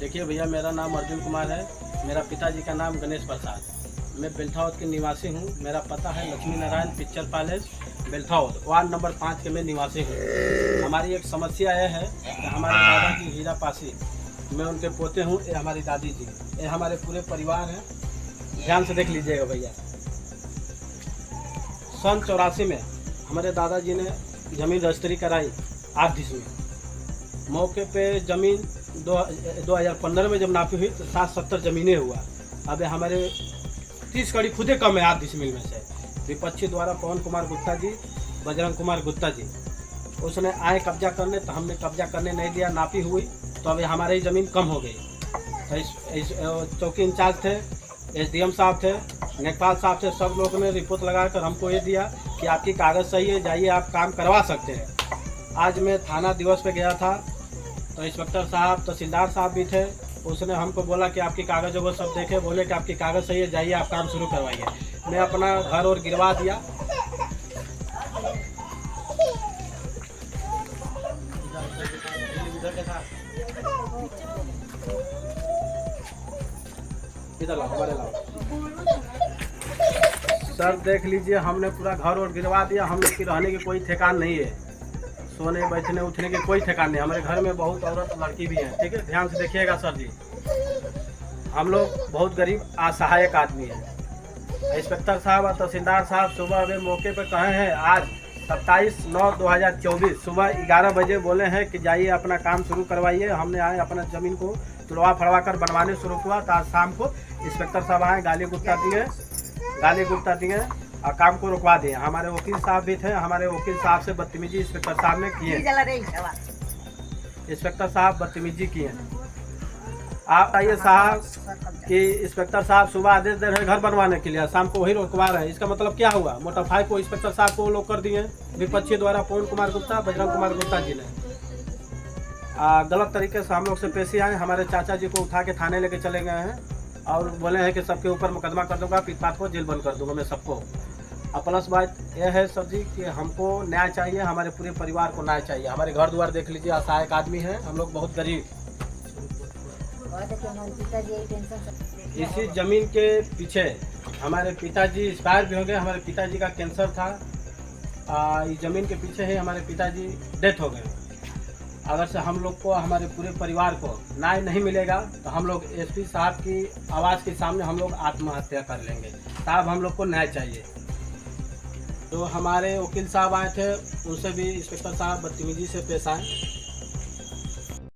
देखिए भैया, मेरा नाम अर्जुन कुमार है। मेरा पिताजी का नाम गणेश प्रसाद। मैं बेल्थावत के निवासी हूँ। मेरा पता है Lakshmi Narayan picture palace, Belthawat, ward number 5 के मैं निवासी हूँ। हमारी एक समस्या यह है कि हमारे दादाजी हीरा पासी, मैं उनके पोते हूँ, ये हमारी दादी जी, ये हमारे पूरे परिवार हैं। ध्यान से देख लीजिएगा भैया। सन 84 में हमारे दादाजी ने ज़मीन रजिस्ट्री कराई 8 डिसमिल। मौके पे ज़मीन 2015 में जब नापी हुई तो 60-70 ज़मीनें हुआ। अब हमारे 30 कड़ी खुदे कम है 8 डिसमिल में से। विपक्षी द्वारा पवन कुमार गुप्ता जी, बजरंग कुमार गुप्ता जी, उसने आए कब्जा करने, तो हमने कब्जा करने नहीं दिया। नापी हुई तो अभी हमारी ही ज़मीन कम हो गई। तो इस चौकी इंचार्ज थे, SDM साहब थे, नेकपाल साहब थे, सब लोगों ने रिपोर्ट लगाकर हमको ये दिया कि आपकी कागज़ सही है, जाइए आप काम करवा सकते हैं। आज मैं थाना दिवस पे गया था तो इंस्पेक्टर साहब, तहसीलदार साहब भी थे। उसने हमको बोला कि आपकी कागज़ों को सब देखे, बोले कि आपकी कागज़ सही है, जाइए आप काम शुरू करवाइए। मैं अपना घर और गिरवा दिया। इधर लाओ, हमारे लाओ सर, देख लीजिए, हमने पूरा घर और गिरवा दिया। हम लोग की रहने की कोई ठिकान नहीं है, सोने बैठने उठने के कोई ठिकान नहीं। हमारे घर में बहुत औरत लड़की भी हैं, ठीक है, ध्यान से देखिएगा सर जी। हम लोग बहुत गरीब असहायक आदमी हैं। इंस्पेक्टर साहब और तहसीलदार साहब सुबह अभी मौके पर कहे हैं, आज 27/9/2024 सुबह 11 बजे बोले हैं कि जाइए अपना काम शुरू करवाइए। हमने आए अपना ज़मीन को तुड़वा फड़वा कर बनवाने शुरू हुआ। तो आज शाम को इंस्पेक्टर साहब आए, गाली गुप्ता दिए और काम को रुकवा दिए। हमारे वकील साहब भी थे, हमारे वकील साहब से बदतमीजी इंस्पेक्टर साहब ने की है। इंस्पेक्टर साहब बदतमीजी की है। आप आइए साहब कि इंस्पेक्टर साहब सुबह आदेश दे रहे हैं घर बनवाने के लिए, शाम को वही रुकवा रहे हैं। इसका मतलब क्या हुआ? मोटाफाई को इंस्पेक्टर साहब को लोग कर दिए विपक्षी द्वारा पवन कुमार गुप्ता, बजरंग कुमार गुप्ता जी ने गलत तरीके से हम लोग से पेशी आए। हमारे चाचा जी को उठा के थाने लेके चले गए हैं और बोले हैं कि सबके ऊपर मुकदमा कर दूंगा, पीटपाट को जेल बंद कर दूंगा मैं सबको। और प्लस बात यह है सर जी कि हमको न्याय चाहिए, हमारे पूरे परिवार को न्याय चाहिए। हमारे घर द्वार देख लीजिए, असहायक आदमी है, हम लोग बहुत गरीब। इसी जमीन के पीछे हमारे पिताजी एक्सपायर भी हो गए। हमारे पिताजी का कैंसर था। इस जमीन के पीछे ही हमारे पिताजी डेथ हो गए। अगर से हम लोग को, हमारे पूरे परिवार को न्याय नहीं मिलेगा तो हम लोग SP साहब की आवाज़ के सामने हम लोग आत्महत्या कर लेंगे। साहब हम लोग को न्याय चाहिए। तो हमारे वकील साहब आए थे, उनसे भी इंस्पेक्टर साहब बदतमीजी से पेश आए।